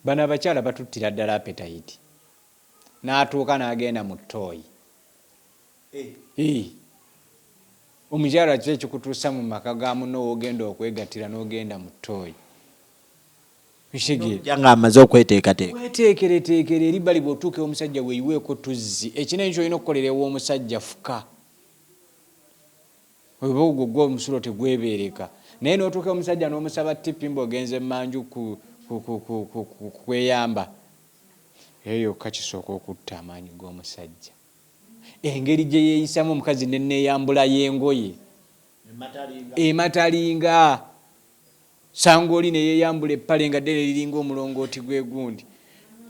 bana abakyala batuttira ddala appetite n'atuuka n'agenda mu ttooyi. Omukyala kiki ekikutuusa mu maka ga munno w'ogenda okwegattira n'ogenda mu ttooyi? Nga amaze okweteekateeka weteekereteekere eri bali bw'otuuka omusajja weeyiweeko tuzzi ekinene kyolina okukolera ew'omusajja fuka oba ogwo gwa omusulo tegwebeereka naye n'otuuka omusajja n'omusaba tippi ng'ogenze emmanju kweyamba eyo yokka kisooka okutta amaanyi g'omusajja. Engeri gye yeeyisamu omukazi nenneeyambula y'engoye ematalinga sanga oli ne yeeyambula eppale nga ddere liringa omulongooti gwe gundi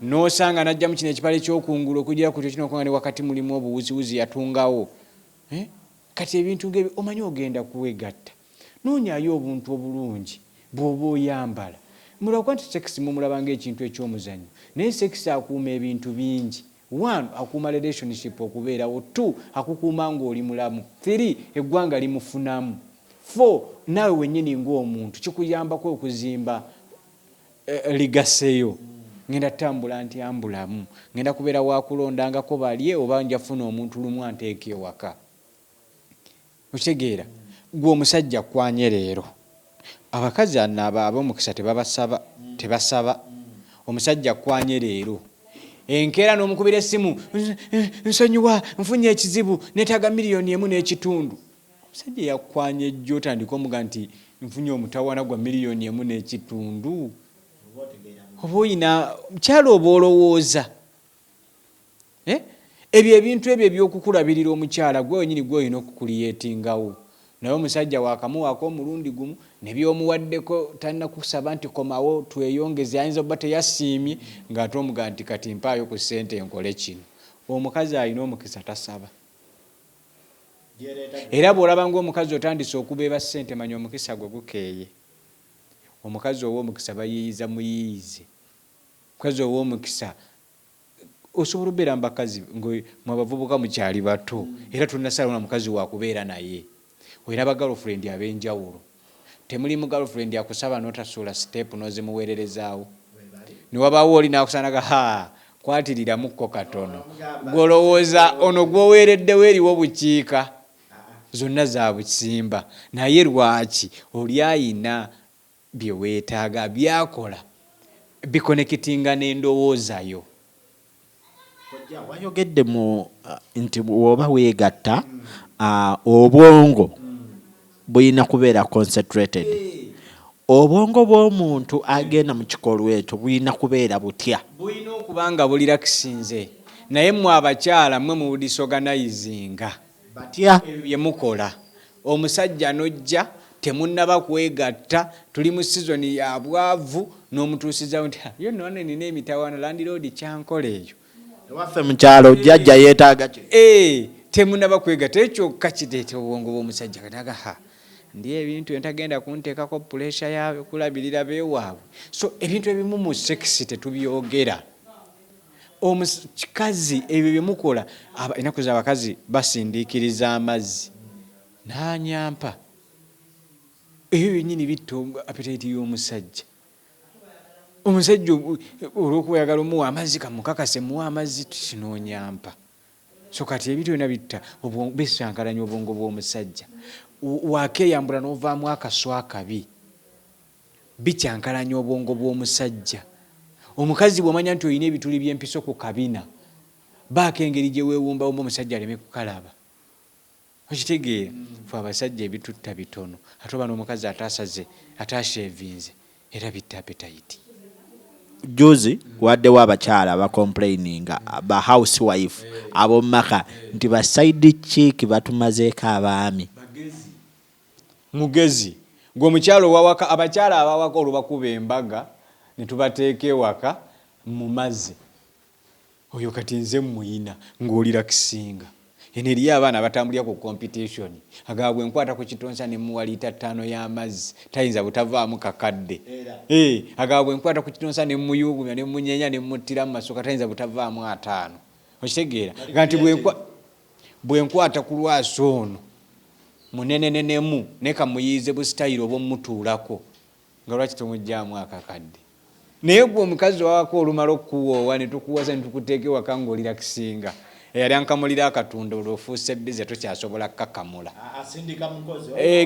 n'osanga n'ajjamu kino ekipale ky'okungulu okugira ku kyo kino okwanga ne wakati mulimu obuwuziwuzi yatungawo. Kati ebintu ng'ebyo omanyi ogenda kuwegatta noonyaayo obuntu obulungi bw'oba oyambala. Mulaba nti sekisi mumulaba ng'ekintu eky'omuzannyo naye sekisi akuuma ebintu bingi. 1 akuuma relationship okubeerawo. 2 akukuuma ng'oli mulamu. 3 eggwanga limufunamu. 4 naawe wennyini ng'omuntu kikuyambako okuzimba ligaseyo. Ngenda tambula nti ambulamu ngenda kubeera wakulondangako balye oba njafuna omuntu lumu anteeka ewaka. Okitegeera gwe omusajja kwanye leero abakazi ab'omukisa tebasaba. Omusajja kwanye leero enkeera n'omukubira essimu nsonyiwa nfunye ekizibu neetaaga $1,500,000. Omusajja yakwanye ejjo otandika omuga nti nfunye omutawaana gwa $1,500,000. Oba oyina mukyalo oba olowooza ebyo ebintu ebyo ebyokukulabirira omukyala gwe wenyini gw'olina okukuliyeetingawo. Naye omusajja wakamuwaako omulundi gumu ne by'omuwaddeko talina kusaba nti komawo tweyongeze ayinza okuba teyasiimye ng'ate omuga nti kati mpaayo ku ssente nkole kino. Omukazi alina omukisa tasaba. Era bw'olaba ng'omukazi otandise okubeeba ssente manya omukisa gwe gukeeye. Omukazi ow'omukisa bayiiyiza muyiiyize. Omukazi ow'omukisa osobola obeera mu bakazi mwe abavubuka mukyali bato era tunnasalawo na mukazi wakubeera naye. Olina ba girlfriend ab'enjawulo. Temuli mu girlfriend akusaba n'otasuula step n'ozimuweererezaawo. Ne wabaawo oli n'akusanaga kwatiriramuko katono. Gw'olowooza ono gw'oweereddewo eriwo bukiika. Zonna za busimba. Naye lwaki oli ayina bye weetaaga byakola bikonekitinga n'endowooza yo. Wayogedde mu nti bw'oba weegatta obwongo buyina kubeera concentrated. Obwongo bw'omuntu agenda mu kikolwa ekyo buyina kubeera butya? Buyina okuba nga bulirakisinze. Naye mmwe abakyala mmwe mu disorganizinga batya ebyo bye mukola. Omusajja n'ojja temunnaba kwegatta tuli mu sizoni ya bwavu n'omutuusizawo nti yo nno wano nina emitawaana landiroodi kyankola eyo. Ewaffe mu kyalo jjajja yeetaaga ki? Temunnaba kwegatta ekyokka kireeta obwongo bw'omusajja kataga ndi ebintu entagenda kunteekako puleesha yaabwe kulabirira beewaabwe. So ebintu ebimu mu sekisi tetubyogera. Omukikazi ebyo bye mukola ennaku z'abakazi basindiikiriza amazzi n'anyampa. Ebyo byennyini bitta appetite y'omusajja. Omusajja olw'okweyagala omuwa amazzi kamukakase muwa amazzi kinoonyampa. So kati ebintu byonna bitta bisankalanya obwongo bw'omusajja. Wakeeyambula n'ovaamu akaswa akabi bikyankalanya obwongo bw'omusajja. Omukazi bw'omanya nti olina ebituli by'empiso ku kabina baako engeri gye weewumbawo omusajja aleme kukalaba. Okitegeera fe abasajja ebitutta bitono ate oba n'omukazi ataashevinze era bitta appetite. Juzi waddewo abakyala bacomplaininga ba housewife ab'omumaka nti ba side chick batumazeeko abaami. Mugezi gwe omukyalo owawaka abakyala abawaka olubakuba embaga ne tubateeka ewaka mu mazzi. Oyo kati nze muyina ng'olira kisinga. Eno eriyo abaana abatambulira ku competition agaabwe nkwata ku kitonsa ne muwa liita 5 y'amazzi tayinza butavaamu kakadde. Agaabwe nkwata ku kitonsa ne muyugumya ne munyeenya ne muttira mu masooka tayinza butavaamu 5. Okitegeera nti bwe nkwata ku lwasi ono munenenenemu ne kamuyiize busitayiro oba omutuulako nga lwaki tomuggyaamu akakadde. naye gwe omukazi wawako olumala okuwoowa ne tukuwasa ne tukuteeka ewaka ng'olira kisinga eyali ankamulira akatunda olwofuuse bize tokyasobola kukakamula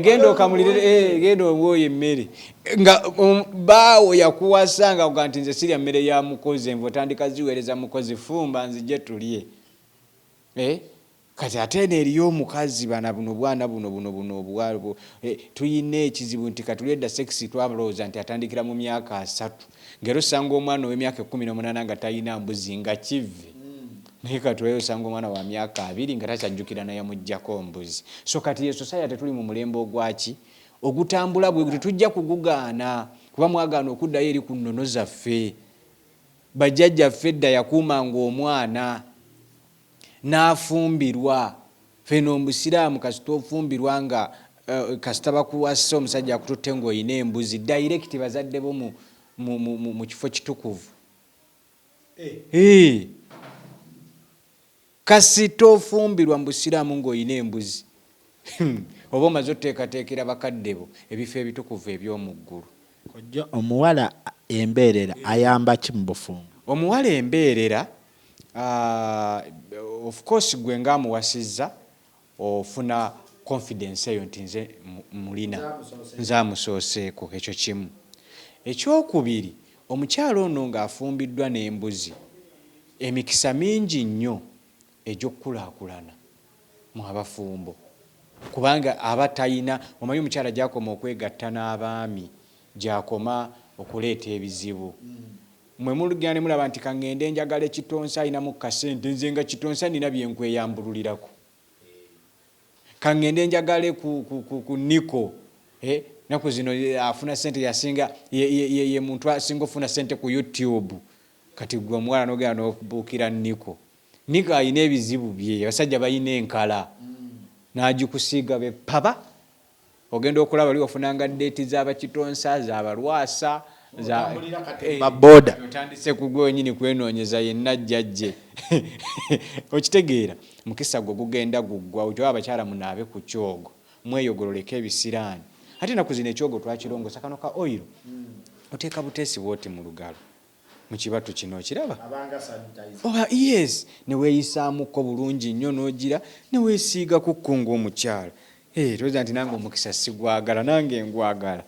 genda okamulire genda owooyo emmere nga baawo yakuwasanga kuga nti nze sirya mmere ya mukozi enva otandika ziweereza mukozi fumba nzije tulye kati ate neeriyo omukazi bana buno bwana buno obwalo tuyina ekizibu nti katuli edda sekisi twalowooza nti atandikira mu myaka 3 ngero osanga omwana ow'emyaka 18 nga talina mbuzi nga kive naye katulayo osanga omwana wa myaka 2 nga takyajjukira naye amuggyako mbuzi so kati society tuli mu mulembe ogwaki ogutambula bwe guti tujja kugugaana kuba mwagaana okuddayo eri ku nnono zaffe bajjajjaffe edda yakuumanga omwana n'afumbirwa fena omusiraamu kasita ofumbirwa nga kasita bakuwasa omusajja akututte ng'olina embuzi direct bazadde bo mu kifo kitukuvu kasita ofumbirwa mu busiraamu ng'olina embuzi oba omaze oteekateekera bakadde bo ebifo ebitukuvu eby'omu ggulu. Kojja omuwala embeerera ayamba ki mu bufumbo? Omuwala embeerera of course gwe ngaamuwasizza ofuna confidence eyo nti nze mulina nze amusooseeko, ekyo kimu. Ekyokubiri, omukyala ono ng'afumbiddwa n'embuzi emikisa mingi nnyo egy'okukulaakulana mu abafumbo kubanga aba talina, omanyi omukyala gy'akoma okwegatta n'abaami gy'akoma okuleeta ebizibu. Mwe mulugenda ne mulaba nti kaŋŋende njagala Kitonsa alinamu kasente, nze nga Kitonsa nina bye nkweyambululirako. Kaŋŋende njagale ku Niko naku zino afuna sente yasinga ye muntu asinga ofuna sente ku YouTube. Kati gwe omuwala n'ogenda n'okubuukira Niko. Niko alina ebizibu bye, abasajja balina enkala n'agikusiiga be paba. Ogenda okulaba oli ofunanga deeti z'Abakitonsa, z'abalwasa baboda otandise ku gwe nyini kwenoonyeza yenna jjajje. Okitegeera mukisa gwo gugenda guggwa ojo abakyala munaabe ku kyogo mweyogololeka ebisiraani. Ate naku zino ekyogo twakirongosa kano ka oil oteeka buteesi bwoti mu lugalo mu kibatu kino okiraba oba yes ne weeyisaamuko bulungi nnyo n'ogira ne weesiiga ku kkunga omukyala toza nti nange omukisa sigwagala nange ngwagala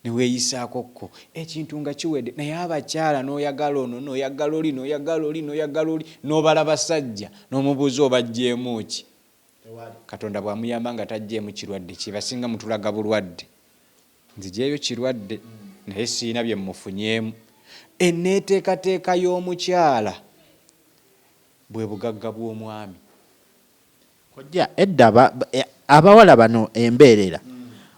ne weeyisaakokko ekintu nga kiwedde. Naye abakyala n'oyagala ono n'oyagala oli n'oyagala oli n'oyagala oli n'obala basajja n'omubuuza obajjeemu ki. Katonda bw'amuyamba nga tajjeemu kirwadde kibasinga mutulaga bulwadde nzijeeyo kirwadde naye siina bye mmufunyeemu. Enneeteekateeka y'omukyala bwe bugagga bw'omwami. Kojja edda abawala bano embeerera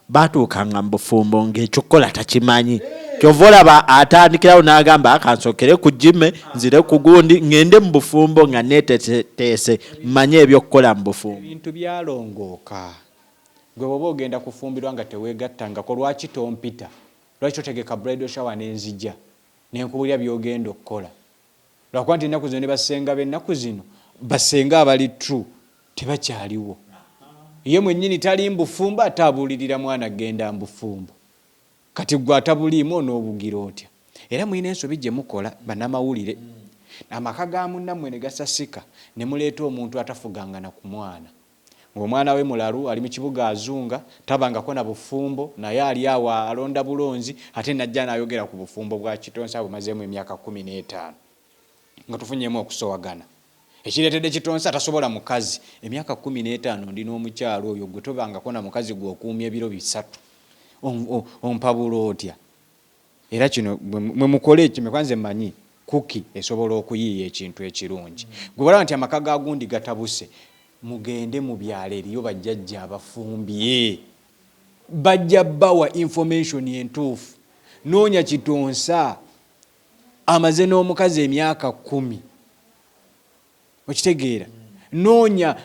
batuukanga mu bufumbo ng'ekyokukola takimanyi. Kyova olaba atandikirawo n'agamba akansokere ku jime nzire ku gundi ngende mu bufumbo nga neeteeseteese manye ebyokukola mu bufumbo. Ebintu byalongooka. Gwe bw'oba ogenda kufumbirwa nga teweegattangako lwaki tompita? Lwaki otegeka bridal shower n'enzija n'enkubulira by'ogenda okukola? Lwakuba nti ennaku zino ne basenga b'ennaku zino basenga abali true tebakyaliwo. Ye mwennyini tali mbufumbo ate abuulirira mwana genda mbufumbo. Kati gwe atabuliimu onoobugira otya? Era mulina ensobi gye mukola bannamawulire. Amaka ga munnammwe ne gasasika ne muleeta omuntu atafugangana ku mwana. Ng'omwana we mulalu ali mu kibuga azunga tabangako na bufumbo naye ali awo alonda bulonzi ate najja n'ayogera ku bufumbo bwa Kitonsa bumazeemu emyaka 15 nga tufunyeemu okusowagana. Ekireetedde Kitonsa tasobola mukazi emyaka 15 ndi n'omukyalo oyo gwe tobangako na mukazi gw'okuumya ebiro 3 ompabula otya? Era kino mwe mukole ekyo kwanze mmanyi Kookie esobola okuyiiya ekintu ekirungi. Gwe balaba nti amaka ga gundi gatabuse mugende mu byalo eriyo bajjajja abafumbye bajja bawa information entuufu. Noonya Kitonsa amaze n'omukazi emyaka 10. Okitegeera noonya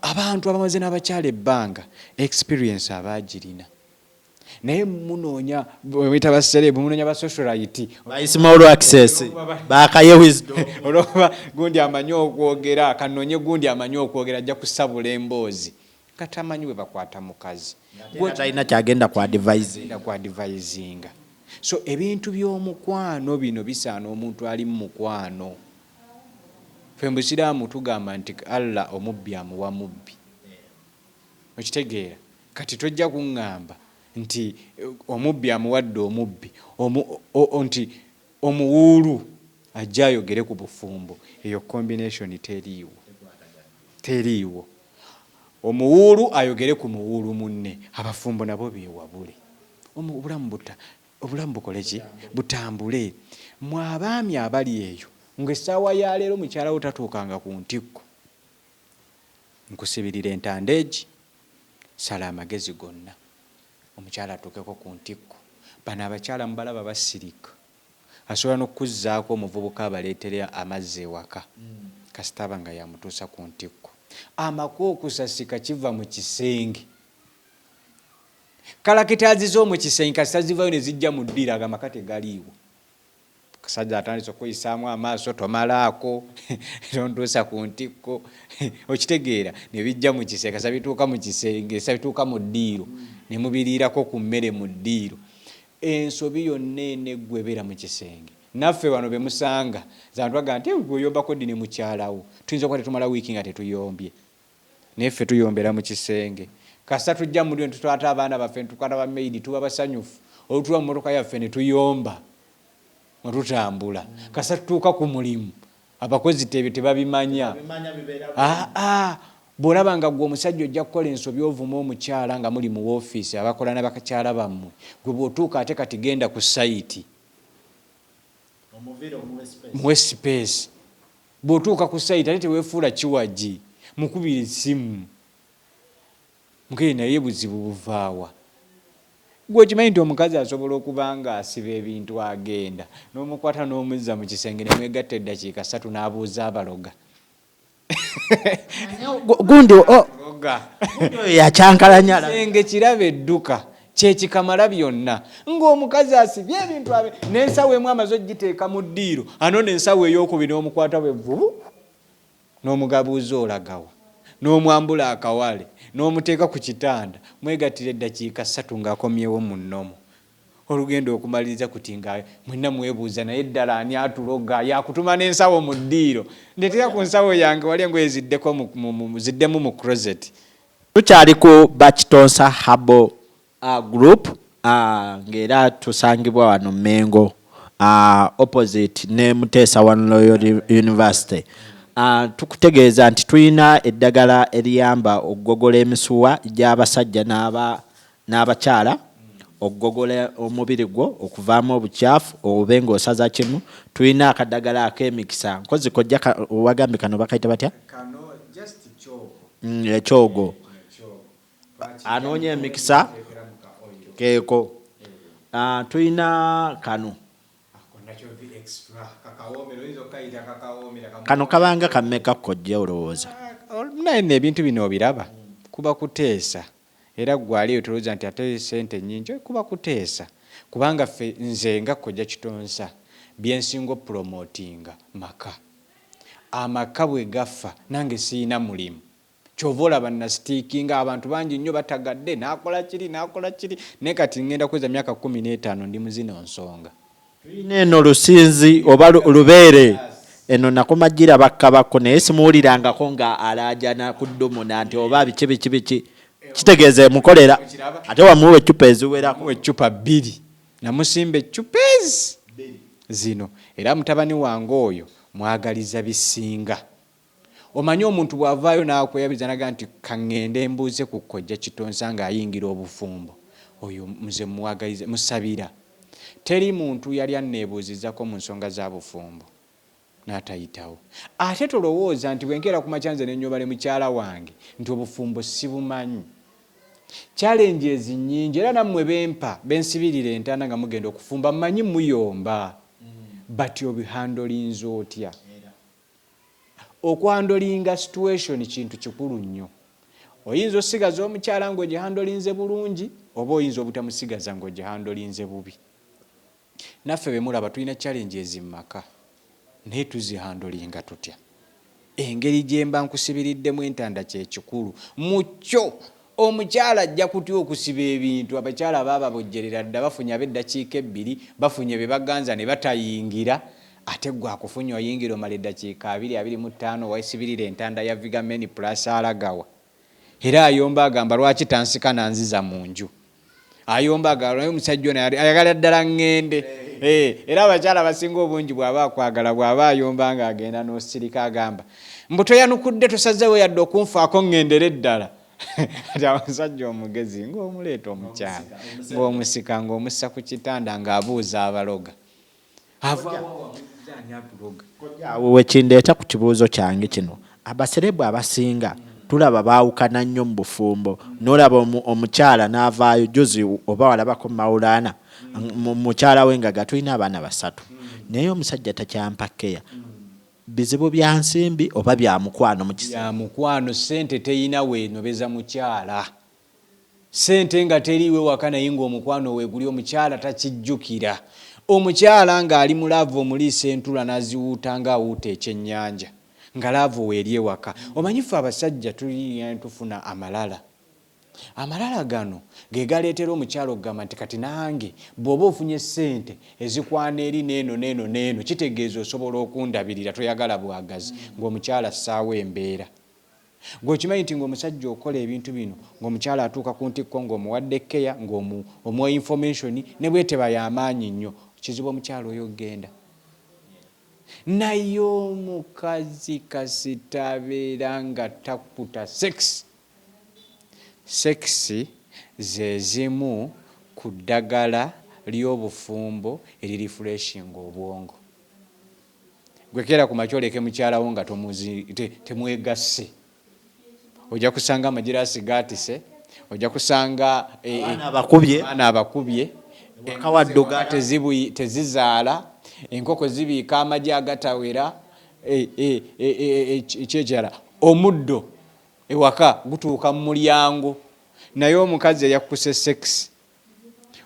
abantu abamaze n'abakyala ebbanga experience abagirina. Naye munoonya bweta baserebu munoonya ba socialite small access bakaye wisdom olaba gundi amanyi okwogera kanonye gundi amanyi okwogera ajja kusabula emboozi katamanyi we bakwata mukazi gwe talina kyagenda ku advisinga. So ebintu by'omukwano bino bisaana omuntu ali mu mukwano. Ffe mu Busiraamu tugamba nti Allah omubbi amuwa mubbi. Okitegeera? Kati tojja kuŋŋamba nti omubbi amuwadde omubbi nti omuwuulu ajja ayogere ku bufumbo. Eyo combination teriiwo. Omuwuulu ayogere ku muwuulu munne, abafumbo nabo beewabule. Obulamu bukole ki? Butambule. Mwe abaami abali eyo ng'essaawa ya leero mukyala wo tatuukanga ku ntikko, nkusibirira entandeegi, sala amagezi gonna omukyala atuukeko ku ntikko. Bano abakyala mubalaba basirika, asobola n'okuzzaako omuvubuka abaleetera amazzi ewaka kasita aba nga yamutuusa ku ntikko. Amakuba okusasika kiva mu kisenge. Kalakita azizo mu kisenge kasita zivayo ne zijja mu ddiiro, agamaka tegaliiwo. Kasajja atandise okuyisaamu amaaso, tomalaako tontuusa ku ntikko. Okitegeera? Ne bijja mu kisenge, kasita bituuka mu kisenge, kasita bituuka mu ddiiro, ne mubiriirako ku mmere mu ddiiro. Ensobi yonna eneggwa ebeera mu kisenge. Naffe wano be musanga zantu baga nti oyombako ddi ne mukyalawo, tuyinza okuba tetumala wiiki nga tetuyombye, naye ffe tuyombera mu kisenge. Kasita tujja mu ddiiro ne tutwata abaana baffe ne tukwata bamaidi, tuba basanyufu, olutuula mu mmotoka yaffe ne tuyomba nga tutambula. Kasita tutuuka ku mulimu abakozi tebabimanya. Bw'olaba nga gwe omusajja ojja kukola ensobi ovuma omukyala nga muli mu woofiisi abakola n'abakyala bammwe, gwe bw'otuuka ate kati genda ku sayiti muwe space. Bw'otuuka ku sayiti ate teweefuula kiwagi, mukubira essimu, mukiri naye buzibu buvaawa. Gwe okimanyi nti omukazi asobola okuba nga asiba ebintu agenda n'omukwata n'omuzza mu kisenge ne mwegatta eddakiika 3 n'abuuza abaloga. Gundi yakyankalanya kisenge kiraba edduka kyekikamala byonna, ng'omukazi asibye ebintu n'ensawo emu amaze ogiteeka mu ddiiro, anona ensawo ey'okubiri n'omukwata bwe vubu n'omugabuuza olagawa, n'omwambula akawale n'omuteeka ku kitanda, mwegattira eddakiika 3 ng'akomyewo mu nnomo. Olugendo okumaliriza kuti nga mwenna mwebuuza naye ddala ani atuloga yakutuma n'ensawo mu ddiiro. Ndeetera ku nsawo yange wali engoye ziddemu mu closet. Tukyali ku Bakitonsa Habo group ng'era tusangibwa wano Mengo opposite ne Muteesa One Royal University. Tukutegeeza nti tulina eddagala eriyamba okugogola emisuwa gy'abasajja n'abakyala, okugogola omubiri gwo okuvaamu obukyafu obe ng'osaza kimu. Tulina akaddagala ak'emikisa, nkozi Kojja wagambye kano bakayita batya? Ekyogo. Anoonya emikisa keeko. Tulina kano. Kano kabanga kameka Kojja olowooza? Naye ebintu bino obiraba kuba kuteesa, era gwali otolooza nti ate sente nnyingi, kuba kuteesa. Kubanga ffe nze nga Kojja Kitonsa byensinga promotinga maka. Amaka bwe gaffa nange siina mulimu. Kyova olaba nasitiikinga abantu bangi nnyo batagadde, n'akola kiri naye kati ngenda kweza myaka 15 ndi muzino nsonga. Tulina eno Lusinzi oba Lubeere, eno nakumajjira bakkabako naye simuwulirangako nga alaajana ku ddomo nanti oba biki kitegeeze mukolera ate wamuwa eccupa eziwerako. Eccupa 2 namusimba eccupa zino, era mutabani wange oyo mwagaliza bisinga. Omanyi omuntu bw'avaayo n'akweyabiza naga nti kaŋŋende mbuuze ku Kojja Kitonsa ng'ayingira obufumbo, oyo nze mwagaliza musabira. Teri muntu yali anneebuuzizako mu nsonga za bufumbo n'atayitawo. Ate tolowooza nti bwenkeera ku makyanze n'ennyobale mukyala wange nti obufumbo sibumanyi. Challenges nnyingi era nammwe bensibirira entanda nga mugenda okufumba mmanyi muyomba, but obihandolinze otya? Okwandolinga situation kintu kikulu nnyo. Oyinza osigaza omukyala ng'ogihandolinze bulungi, oba oyinza obutamusigaza ng'ogihandolinze bubi. Naffe bemulaba tulina challenges mu maka, naye tuzihandolinga tutya? Engeri gye mba nkusibiriddemu entanda kye kikulu. Mucyo omukyala ajja kutya okusiba ebintu abakyala baababojjerera dda bafunye ab'eddakiika 2 bafunye be baganza ne batayingira ate gwe akufunye oyingira omala eddakiika 2-25 waisibirira entanda ya vigameni plus alagawa era ayomba agamba lwaki tansika nanziza mu nju ayomba agamba omusajja ono ayagala ddala ŋŋende era abakyala basinga obungi bw'aba akwagala bw'aba ayomba nga agenda n'osirika agamba mbu toyanukudde tosazeewo yadde okunfaako ŋŋendere ddala ati omusajja omugezi ng'omuleeta omukyala ng'omusika ng'omussa ku kitanda ng'abuuza abaloga wekindeeta ku kibuuzo kyange kino abaserebu abasinga tulaba baawukana nnyo mu bufumbo n'olaba omukyala n'avaayo juzi oba walabako mawulaana mukyala we nga gatulina abaana 3 naye omusajja takyampakeya bizibu bya nsimbi oba bya mukwano mu kiseera bya mukwano ssente teyina weenobeza mukyala ssente nga teriiwe waka naye ng'omukwano weeguli omukyala takijjukira omukyala ng'ali mu laavu omuliisa entula n'aziwuuta ng'awuuta ekyennyanja nga laavu weeri ewaka omanyifu abasajja tufuna amalala gano ge galeetera omukyala okugamba nti kati nange bw'oba ofunye ssente ezikwana eri neeno kitegeeza osobola okundabirira toyagala bwagazi ng'omukyala ssaawa embeera gwe okimanyi nti ng'omusajja okola ebintu bino ng'omukyala atuuka ku ntikko ng'omuwadde keya ng'omuwa information ne bweteba y'amaanyi nnyo kizibu omukyala oyo ogenda naye omukazi kasita abeera nga takuta sekisi ze zimu ku ddagala ly'obufumbo eririfreshinga obwongo gwe keera ku makya oleke mukyalawo nga temwegasse ojja kusanga amagiraasi gaatise ojja kusanga abaana abakubye wakawadduga tezizaala enkoko zibiika amagi agatawera ekyekirala omuddo ewaka gutuuka mu mulyango naye omukazi eyakkuse sekisi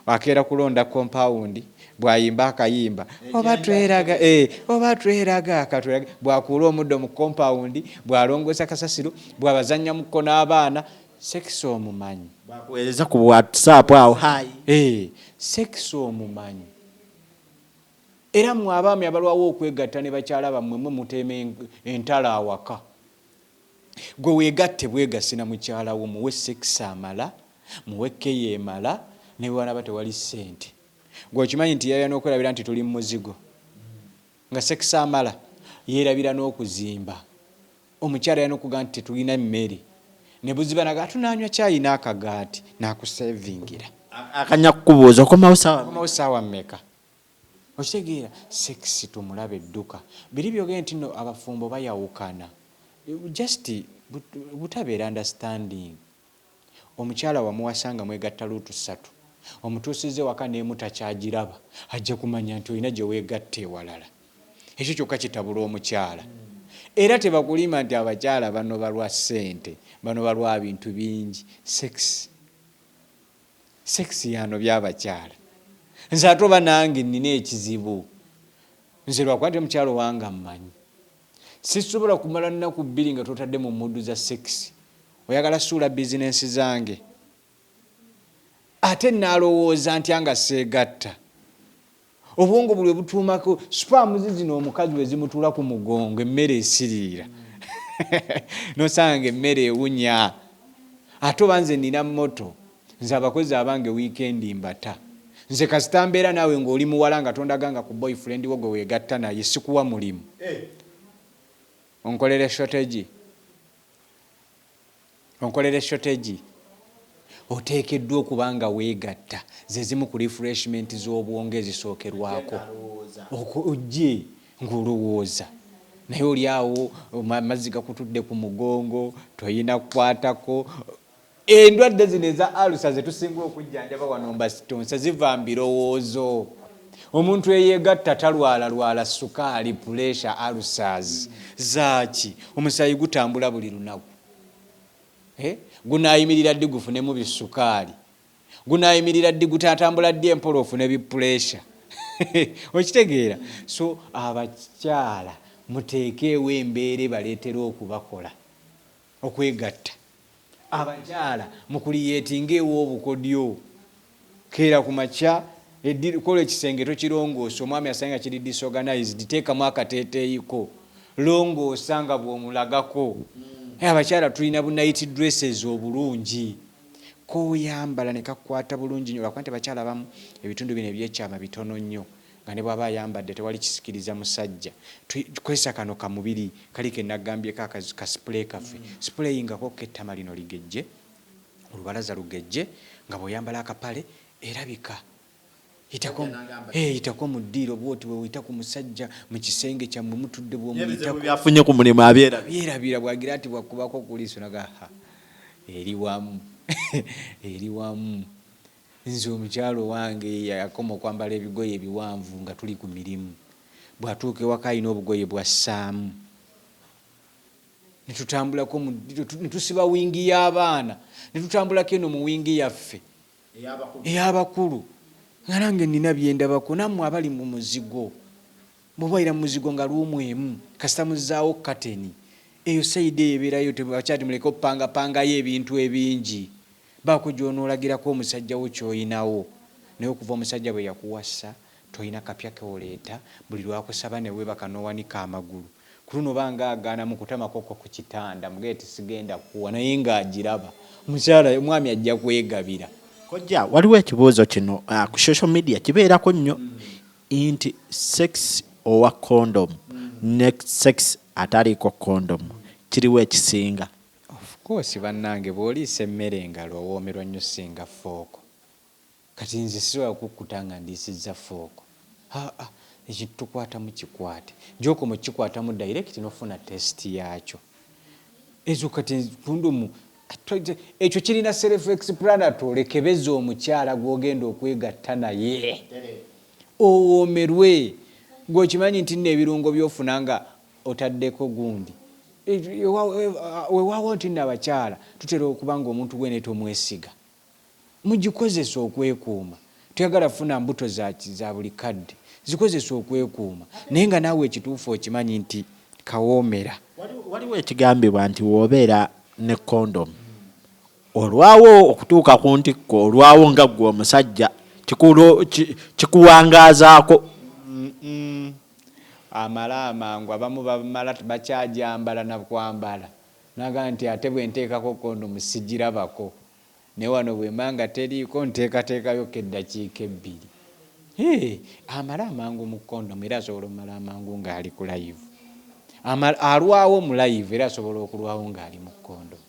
akeera kulonda kompawundi bw'ayimba akayimba oba tweraga akatweraga bw'akuula omuddo mu kompawundi bw'alongoosa kasasiro bw'abazannya mukko n'abaana sekisi omumanyi bakuweereza ku WhatsApp awo sekisi omumanyi era mmwe abaami abalwawo okwegatta ne bakyala bammwe mwe muteema entala awaka gwe weegatte bwegasi na mukyala wo muwe sekisi amala muwe keya emala ne bw'alaba tewali ssente gwe okimanyi nti yaya n'okwerabira nti tuli mu muzigo nga sekisi amala yeerabira n'okuzimba omukyala yaya n'okugamba nti tetulina mmere ne buziba naga tunanywa caayi n'akagaati n'akusevingira akanya kukubuuza okomawo saawa mmeka okitegeera sekisi tumulaba edduka biri byogere nti nno abafumbo bayawukana just butabeera understanding omukyala wamuwasanga mwegatta luutu 3 omutuusize waka neemu takyagiraba ajja kumanya nti olina gye weegatta ewalala ekyo kyokka kitabula omukyala era tebakulima nti abakyala bano balwa ssente bano balwa bintu bingi sekisi yano by'abakyala nze ate oba nange nnina ekizibu nze lwakuba nti omukyala owange mmanyi sisobola kumala nnaku 2 nga totadde mu muddu za sekisi oyagala suula bizinensi zange ate naalowooza ntya nga seegatta obwongo buli butuumako supaamuzi zino omukazi we zimutuula ku mugongo emmere esiriira nosanga emmere ewunya ate oba nze nina moto nze abakozi abange wiikendi mbata nze kasita mbeera naawe ng'oli muwala nga tondaganga ku boyfriend wo gwe weegatta naye sikuwa mulimu onkolere shortage oteekeddwa okuba nga weegatta ze zimu ku refreshment z'obwongo ezisookerwako ojje ng'olowooza naye oli awo amazzi gakutudde ku mugongo toyina kukwatako endwadde zino eza alusa zetusinga okujjanjaba wano mbasitonsa ziva mbirowoozo omuntu eyeegatta talwalalwala sukaali pressure alusas zaaki omusaayi gutambula buli lunaku gunaayimirira ddi gufunemu bisukaali gunaayimirira ddi gutatambula ddi empola ofune bipuresha okitegeera so abakyala muteekeewo embeera baleetera okubakola okwegatta abakyala mukuliyetinga ew'obukodyo keera ku makya kola ekisenge tokirongoosa omwami asanga kiri disorganized teekamu akateeteeyiko longoosa nga bw'omulagako abakyala tulina bu night dresses obulungi koyambala ne kakwata bulungi nnyo lwakuba nti abakyala abamu ebitundu bino ebyekyama bitono nnyo nga ne bw'aba ayambadde tewali kisikiriza musajja kozesa kano kamubiri kali ke nagambyeko ka spray kaffe sprayingako kettama lino ligejje olubalaza lugejje nga bw'oyambala akapale erabika yitako mu ddiiro bwoti bwe wita ku musajja mu kisenge kyammwe mutudde bw'omuyitakoyafunye ku mulimu abyerabira bwagira ati bwakubako kuliiso nagaha eri wamu eri wamu nze omukyalo wange yakoma okwambala ebigoye ebiwanvu nga tuli ku mirimu bw'atuuka ewaka alina obugoye bwassaamu netutambulako netusiba wingi y'abaana netutambulako eno mu wingi yaffe ey'abakulu nga nange nina byendabako nammwe abali mu muzigo mubaira mu muzigo nga luumwemu kasita muzzaawo kateni eyo sayidi eyo ebeerayo tebakyati muleke okupangapangayo ebintu ebingi baako gy'onoolagirako omusajja wo ky'oyinawo naye okuva omusajja bwe yakuwasa toyina kapya keoleeta buli lwakusaba ne weebaka n'owanika amagulu ku luno banga agaana mu kutamakoko ku kitanda mugeeti sigenda kuwa naye ng'agiraba mukyala omwami ajja kwegabira. Kojja waliwo ekibuuzo kino ku social media kibeerako nnyo nti sex owa condom ne sex ataliko condom kiriwo ekisinga. Of course bannange bw'oliisa emmere engalo owoomerwa nnyo singa fooko kati nze sisobola kukkuta nga ndiisizza fooko ekintu tukwata mu kikwate njoko mu kikwata mu direct n'ofuna test yaakyo ezo kati kundumu ekyo kirina self explanatory kebeza omukyala gw'ogenda okwegatta naye owoomerwe ng'okimanyi nti nno ebirungo by'ofuna nga otaddeko gundi weewaawo nti nno abakyala tutera okuba nga omuntu gwene tomwesiga mugikozesa okwekuuma tuyagala funa mbuto za buli kadde zikozesa okwekuuma naye nga naawe ekituufu okimanyi nti kawoomera. Waliwo ekigambibwa nti woobeera ne condom olwawo okutuuka ku ntikko olwawo nga gwe omusajja kikuwangaazaako amala amangu abamu bamala bakyajambala nakwambala naga nti ate bwe nteekako kondomu sigirabako ne wano bwe manga teriiko nteekateekayo keddakiika ebbiri amala amangu mu kondomu era asobola omala amangu ng'ali ku live alwawo mu live era asobola okulwawo ng'ali mu kondomu.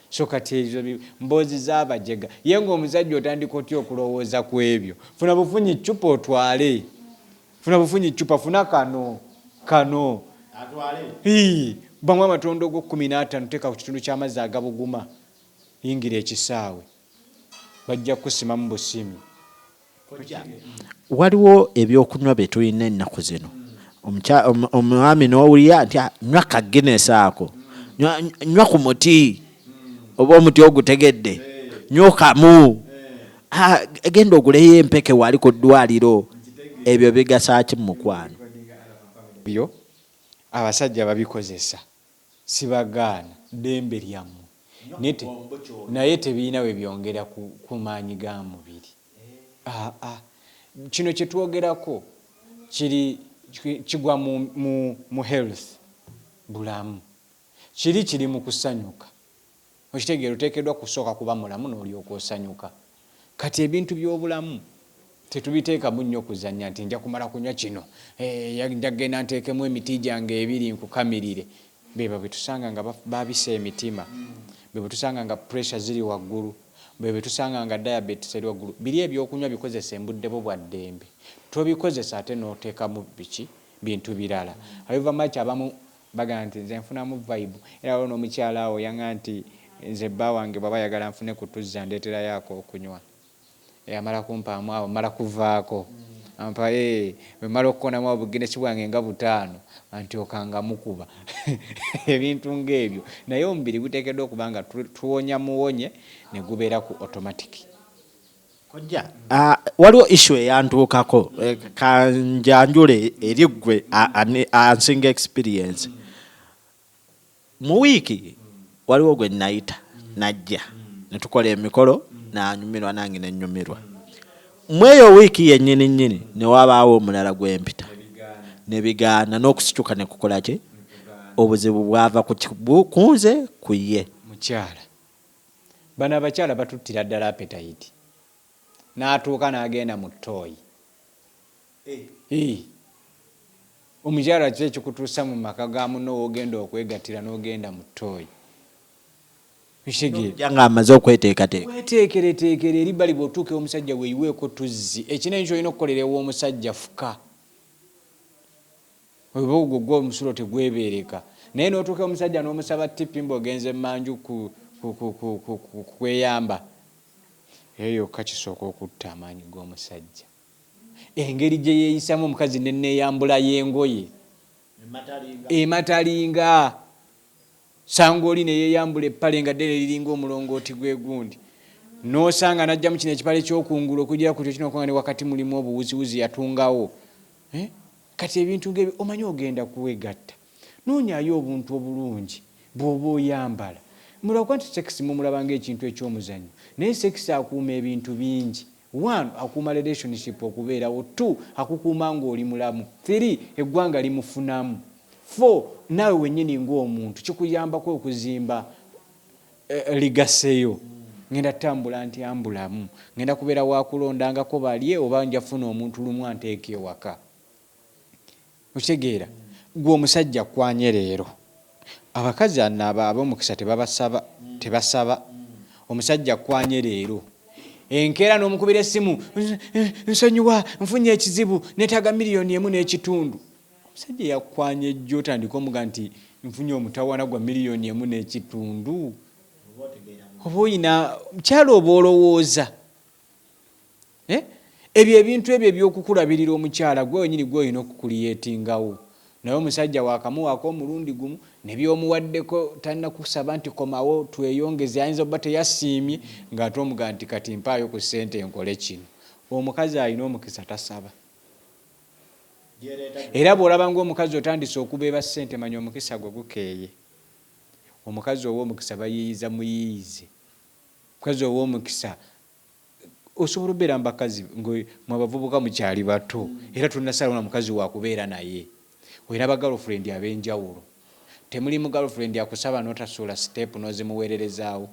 So kati ezo mboozi z'abajega ye ng'omusajja otandika otya okulowooza ku ebyo funa bufunyi eccupa otwale funa bufunyi eccupa funa kano bamu amatondo go 15 teeka ku kitundu ky'amazzi agabuguma yingira ekisaawe bajja kusima mu busimi. Waliwo ebyokunywa bye tulina ennaku zino omwami n'owulira nti nywa ka Guinness ako nywa ku muti oba omuti ogutegedde nyokamu genda oguleyo empeke wali ku ddwaliro ebyo bigasa ki mu mukwano byo abasajja babikozesa sibagaana ddembe lyammwe naye tebiina we byongera ku maanyi ga mubiri. Kino kye twogerako kigwa mu health bulamu kiri mu kusanyuka okitegeera oteekeddwa kusooka kuba mulamu n'olyoka osanyuka. Kati ebintu by'obulamu tetubiteekamu nnyo kuzannya nti nja kumala kunywa kino njagenda nteekemu emiti gyange ebiri nkukamirire. Beba bwe tusanga nga baabisa emitima, bwe tusanga nga pressure ziri waggulu, bwe tusanga nga diabetes eri waggulu. Biri ebyokunywa bikozesa embudde bo bwa ddembe tobikozesa ate n'oteekamu bintu birala. However much abamu bagamba nti nze nfunamu vibe era waliwo n'omukyala awo yanga nti nze bba wange bw'aba ayagala nfune kutuzza ndeetera yaako okunywa amala kumpaamu awo mala kuvaako ampa bwe mala okukonamu obugenesi bwange nga 5 anti okanga mukuba ebintu ng'ebyo naye omubiri guteekeddwa okuba nga tuwonya muwonye ne gubeera ku automatic. Kojja waliwo issue eyantuukako kanjanjule eri ggwe ansinga experience mu wiiki waliwo gwe nayita najja ne tukola emikolo n'anyumirwa nange ne nnyumirwa. Mweyo wiiki yennyini nnyini ne wabaawo omulala gw'empita ne bigaana n'okusituka ne kukola ki obuzibu bwava ku nze ku ye. Mukyala bano abakyala batuttira ddala appetite n'atuuka n'agenda mu ttooyi. Omukyala ki ekikutuusa mu maka ga muno w'ogenda okwegattira n'ogenda mu ttooyi? Nga amaze okweteekateeka weteekereteekere eri bali bw'otuuka omusajja weeyiweeko tuzzi ekinene ky'olina okukolera ew'omusajja fuka oba ogwo gwo omusulo tegwebeereka naye n'otuuka omusajja n'omusaba tippi ng'ogenze emmanju kweyamba eyo yokka kisooka okutta amaanyi g'omusajja. Engeri gye yeeyisamu omukazi nenneeyambula y'engoye ematalinga sanga oli ne yeeyambula eppale nga ddene liringa omulongooti gw'egundi n'osanga n'ajjamu kino ekipale ky'okungulu okugira ku kyo kino okwanga ne wakati mulimu obuwuziwuzi yatungawo. Kati ebintu ng'ebyo omanyi ogenda kuwegatta noonyaayo obuntu obulungi bw'oba oyambala. Mulaba nti sekisi mumulaba ng'ekintu eky'omuzannyo naye sekisi akuuma ebintu bingi. 1 akuuma relationship okubeerawo. 2 akukuuma ng'oli mulamu. 3 eggwanga limufunamu. 4 naawe wennyini ng'omuntu kikuyambako okuzimba ligaseyo. Ngenda tambula nti ambulamu ngenda kubeera wakulondangako balye oba njafuna omuntu lumu anteeka ewaka. Okitegeera gwe omusajja kwanye leero abakazi ab'omukisa tebasaba. Omusajja kwanye leero enkeera n'omukubira essimu nsonyiwa nfunye ekizibu neetaaga $1.5 million. Omusajja yakwanye ejjo otandika omuga nti nfunye omutawaana gwa $1.5 million. Oba oyina mukyala oba olowooza ebyo ebintu ebyo ebyokukulabirira omukyala gwe wenyini gwe olina okukuliyetingawo. Naye omusajja wakamuwaako omulundi gumu ne by'omuwaddeko talina kusaba nti komawo tweyongeze ayinza okuba teyasiimye ng'ate omuga nti kati mpaayo ku ssente nkole kino. Omukazi alina omukisa tasaba. Era bw'olaba ng'omukazi otandise okubeeba ssente manya omukisa gwe gukeeye. Omukazi ow'omukisa bayiiyiza muyiiyize. Omukazi ow'omukisa osobola okubeera mbakazi mwe abavubuka mukyali bato era tunnasalawo na mukazi wakubeera naye. Olina bagirlfriend ab'enjawulo. Temuli mu girlfriend akusaba n'otasuula step n'ozimuweererezaawo.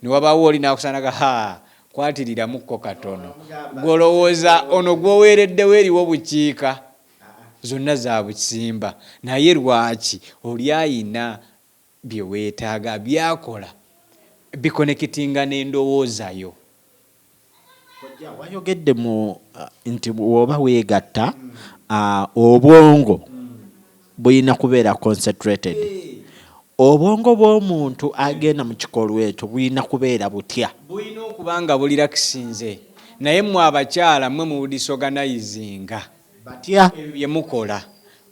Ne wabaawo oli n'akusanaga kwatiriramuko katono. Gw'olowooza ono gw'oweereddewo eriwo bukiika. Zonna za busimba. Naye lwaki oli ayina bye weetaaga byakola bikonekitinga n'endowoozayo. Wayogedde mu nti bw'oba weegatta obwongo bulina kubeera concentrated. Obwongo bw'omuntu agenda mu kikolwa ekyo bulina kubeera butya? Bulina okuba nga bulirakisinze. Naye mmwe abakyala mmwe mu disorganizinga batya bye mukola.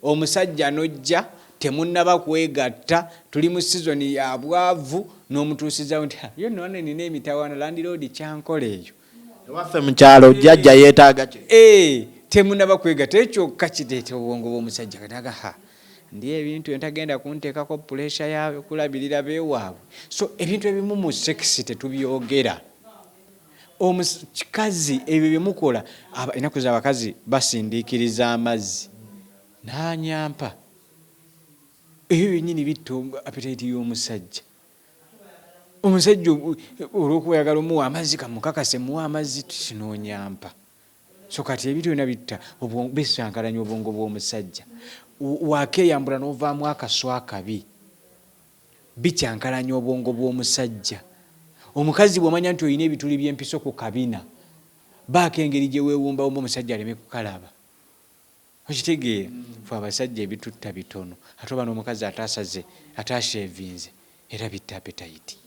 Omusajja nojja temunnaba kwegatta tuli mu sizoni ya bwavu n'omutuusizawo nti yo nno nina emitawaana landiroodi kyankola eyo. Ewaffe mu kyalo jjajja yeetaaga ki? Temunnaba kwegatta ekyokka kireeta obwongo bw'omusajja kataga ndi ebintu entagenda kunteekako puleesha yaabwe kulabirira beewaabwe. So ebintu ebimu mu sekisi tetubyogera. Kikazi ebyo bye mukola ennaku z'abakazi basindiikiriza amazzi n'anyampa. Ebyo byennyini bitta appetite y'omusajja. Omusajja olw'okweyagala omuwa amazzi kamukakase muwa amazzi kinoonyampa. So kati ebintu byonna bitta bisankalanya obwongo bw'omusajja. Wakeeyambula n'ovaamu akaswa akabi bikyankalanya obwongo bw'omusajja. Omukazi bw'omanya nti olina ebituli by'empiso ku kabina baako engeri gye weewumbawumba omusajja aleme kukalaba. Okitegeera fe abasajja ebitutta bitono ate oba n'omukazi ataasaze ataashevinze era bitta appetite.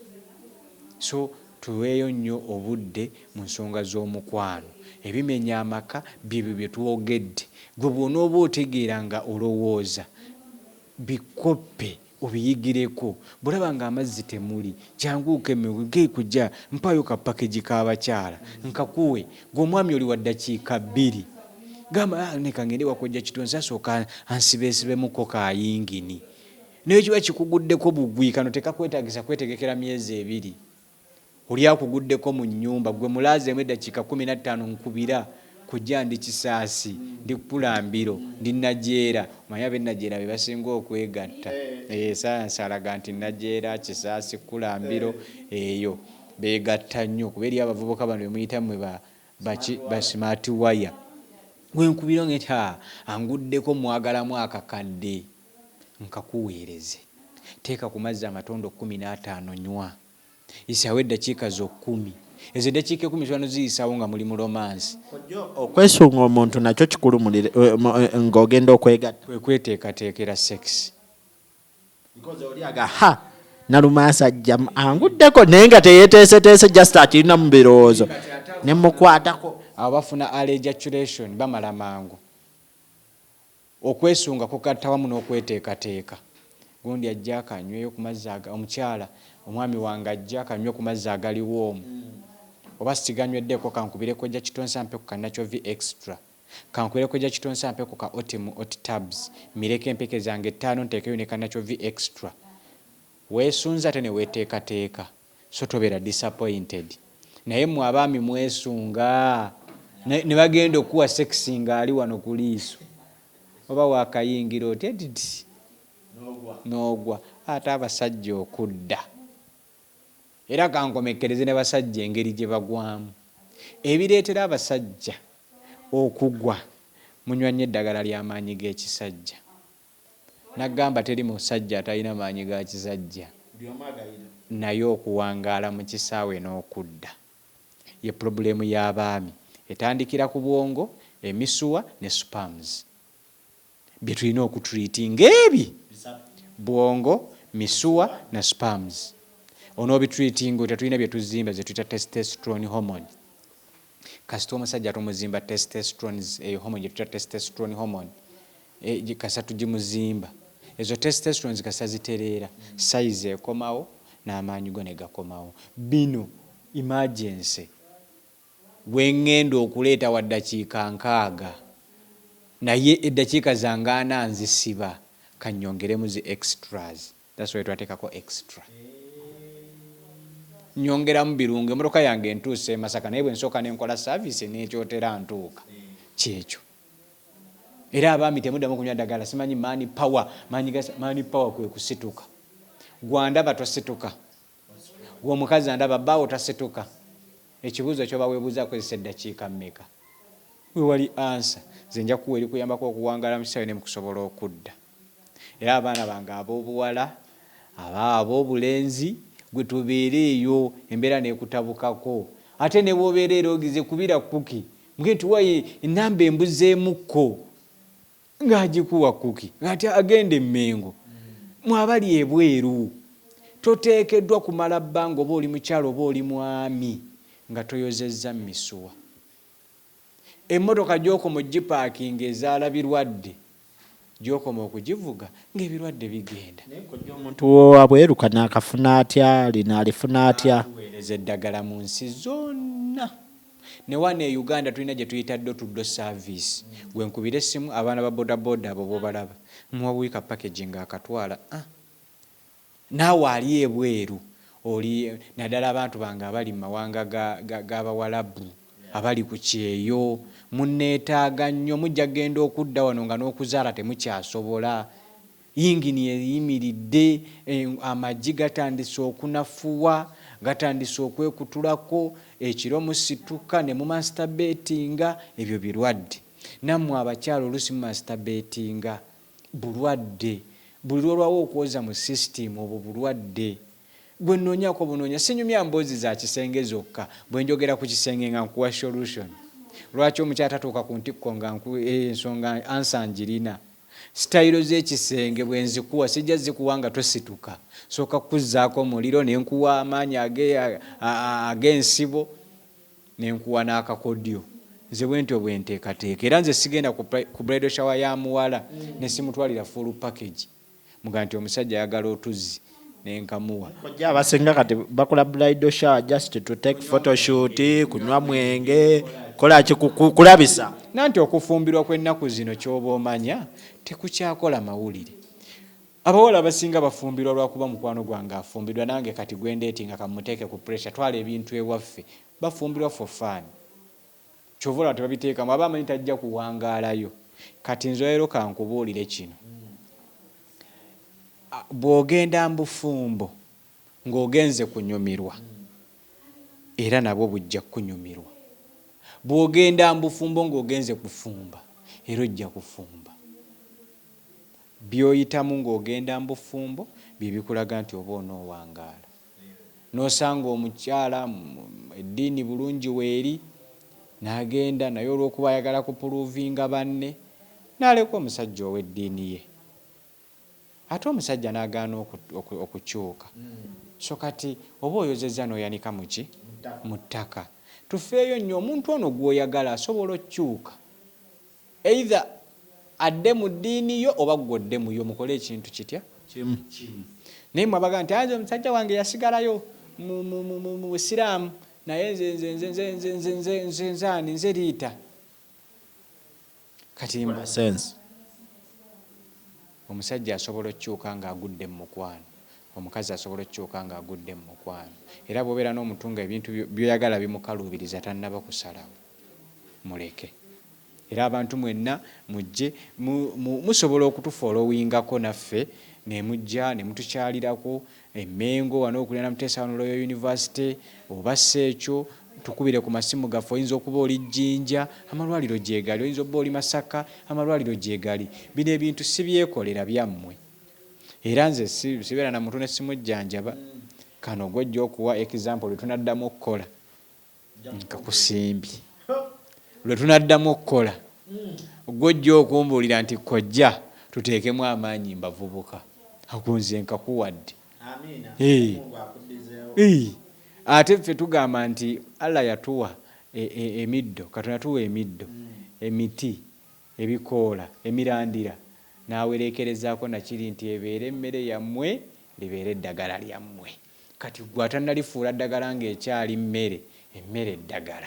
So tuweeyo nnyo obudde mu nsonga z'omukwano. Ebimenya amaka byebyo bye twogedde. Gwe bw'onooba otegeera nga olowooza bikoppe obiyigireko. Bw'olaba nga amazzi temuli kyanguuka emmege kujja mpaayo ka package k'abakyala nkakuwe. Gwe omwami oli wa ddakiika 2 gamba nekangende wa Kojja Kitonsa asooka ansibeesibemuko kayingini naye kiba kikuguddeko bugwi kano tekakwetagisa kwetegekera myezi 2 oli akuguddeko mu nnyumba gwe mulazeemu eddakiika 15 nkubira kujja ndi kisaasi ndi pulambiro ndi najeera manya benajeera be basinga okwegatta sayansi alaga nti najeera kisaasi kulambiro eyo begatta nnyo kuba eri abavubuka bano bemuyitamu ba smart wire gwenkubiro ngeti anguddeko mwagalamu akakadde nkakuweereze teeka ku mazzi amatondo 15 nywa isaawo eddakiika zo 10 ezo eddakiika 10 zibano ziyisaawo nga muli mu romance. Okwesunga omuntu nakyo kikulu ng'ogenda okwegatta kweteekateekera sex oliaga nalumasajja anguddeko naye nga teyeteeseteese just akirina mu birowoozo ne mukwatako abo bafuna ejaculation bamala mangu. Okwesunga kukatta wamu n'okweteekateeka gundi ajja akanyweyo ku mazzi omukyala omwami wange ajja akanywe ku mazzi agaliwo omu oba siganyweddeko kankubire Kojja Kitonsa mpe ku kanacho v extra kankubire Kojja Kitonsa mpe ku ka hot tabs mireke empeke zange 5 ntekeyo ne kanacho v extra weesunza ate ne weteekateeka so tobeera disappointed naye mu abaami mwesunga ne bagenda okuwa sexi nga ali wano ku liiso oba wakayingira otediti n'ogwa ate abasajja okudda era kankomekereze ne basajja engeri gye bagwamu ebireetera abasajja okugwa munywanye eddagala ly'amaanyi g'ekisajja nagamba teri musajja atalina maanyi ga kisajja naye okuwangaala mu kisaawe n'okudda ye problemu y'abaami etandikira ku bwongo emisuwa ne spams bye tulina okutreatinga ebi bwongo misuwa na spams onoobitreatinga tetulina bye tuzimba ze tuyita testosterone hormone kasita omusajja tumuzimba testosterone eyo hormone gye tuyita testosterone hormone kasa tugimuzimba ezo testosterone kasa zitereera size ekomawo n'amaanyi go ne gakomawo bino emergency bwengenda okuleeta wa ddakiika 6 naye eddakiika zange 4 nzisiba kanyongeremu zi extras that's why twateekako extra nyongeramu birungo emotoka yange entuuse Masaka naye bwe nsooka nenkola service n'ekyotera ntuuka kyekyo era abaami temuddamu kunywa ddagala simanyi maani power kwe kusituka gwandaba tosituka gw'omukazi andaba bbaawo tasituka ekibuuzo kyoba weebuuza akozesa eddakiika mmeka wewali ansa nze nja kuwa eri kuyambako okuwangaala mu kisaawe ne mukusobola okudda era abaana bange ab'obuwala ab'obulenzi gwe tubeera eyo embeera neekutabukako ate ne bw'obeera era ogize kubira Kookie mbwe nti waye ennamba embuzeemukko ng'agikuwa Kookie ng'ati agenda emmengo mwabali ebweru toteekeddwa kumala bbanga oba oli mukyalo oba oli mwami nga toyozezza misuwa emmotoka gy'okoma ogipaakinga ezaala birwadde gy'okoma okugivuga ng'ebirwadde bigenda omuntu abweruka n'akafuna atya lina alifuna atya tuweereza eddagala mu nsi zonna ne wano e Uganda tulina gye tuyita door-to-door service gwe nkubira essimu abaana ba bodaboda abo bobalaba muwabuika packaging akatwala naawe ali ebweru oli naddala abantu bange abali mu mawanga g'Abawalabu abali ku kyeyo munneetaaga nnyo mujja genda okudda wano nga n'okuzaala temukyasobola yingini eyimiridde amagi gatandise okunafuwa gatandise okwekutulako ekiro musituka ne mumasturbatinga ebyo birwadde nammwe abakyalo oluusi mumasturbatinga bulwadde buli lwolwawo okwoza mu system obwo bulwadde bwe nnoonyako bunoonya sinyumya mboozi za kisenge zokka bwe njogera ku kisenge nga nkuwa solution lwaki omukyala tatuuka ku ntikko nga ensonga ansangirina sitayiro z'ekisenge bwe nzikuwa sijja zikuwa nga tosituka sooka kuzzaako omuliro ne nkuwa amaanyi ag'ensibo ne nkuwa n'akakodyo nze bwe ntyo bwe nteekateeka era nze sigenda ku bridal shower ya muwala ne simutwalira full package muga nti omusajja ayagala otuzzi nenkamuwa kojja abasinga kati bakola bridal shower just to take photoshoot kunywa mwenge kola kulabisa nanti okufumbirwa kw'ennaku zino ky'oba omanya tekukyakola mawulire abawala abasinga bafumbirwa lwakuba mukwano gwange afumbirwa nange kati gwendeetinga kamuteeke ku pressure twala ebintu ewaffe bafumbirwa for fun kyovola tebabiteekamu aba amanyi tajja kuwangaalayo kati nze leero kankubuulire kino bw'ogenda mbufumbo ng'ogenze kunyumirwa era nabwo bujja kunyumirwa bw'ogenda mbufumbo ng'ogenze kufumba era ojja kufumba byoyitamu ng'ogenda mbufumbo bye bikulaga nti oba onoowangaala n'osanga omukyala eddiini bulungi weeri n'agenda naye olw'okuba ayagala kupuluvinga banne n'aleka omusajja ow'eddiini ye ate omusajja n'agaana okukyuka so kati oba oyozezza n'oyanika muki mu ttaka tufeeyo nnyo omuntu ono gw'oyagala asobola okyuka either adde mu ddiini yo oba ggodde mu yo mukole ekintu kitya kimu naye mwabaga nti nze omusajja wange yasigalayo mu busiraamu naye nze liita kati omusajja asobola okukyuka ng'agudde mu mukwano omukazi asobola okukyuka ng'agudde mu mukwano era bw'obeera n'omutunga ebintu byoyagala bimukaluubiriza tannaba kusalawo muleke era abantu mwenna mujje musobola okutufoolowingako naffe ne mujja ne mutukyalirako emmengo wano okulira na Muteesa wano Royal University oba Sseekyo tukubire ku masimu gaffe oyinza okuba oli Jjinja amalwaliro gyegali oyinza okuba oli Masaka amalwaliro gyegali bino ebintu si byekolera byammwe era nze sibeera na muntu ne simujjanjaba kano gwojja okuwa example lwe tunaddamu okukola nkakusimbye lwe tunaddamu okukola gwojja okumbuulira nti kojja tuteekemu amaanyi mbavubuka akunze nkakuwadde ate ffe tugamba nti Allah yatuwa emiddo Katonda tuwa emiddo emiti ebikoola emirandira n'awereekerezaako nakiri nti ebeere emmere yammwe libeere eddagala lyammwe kati gwe atannalifuula ddagala ng'ekyali emmere eddagala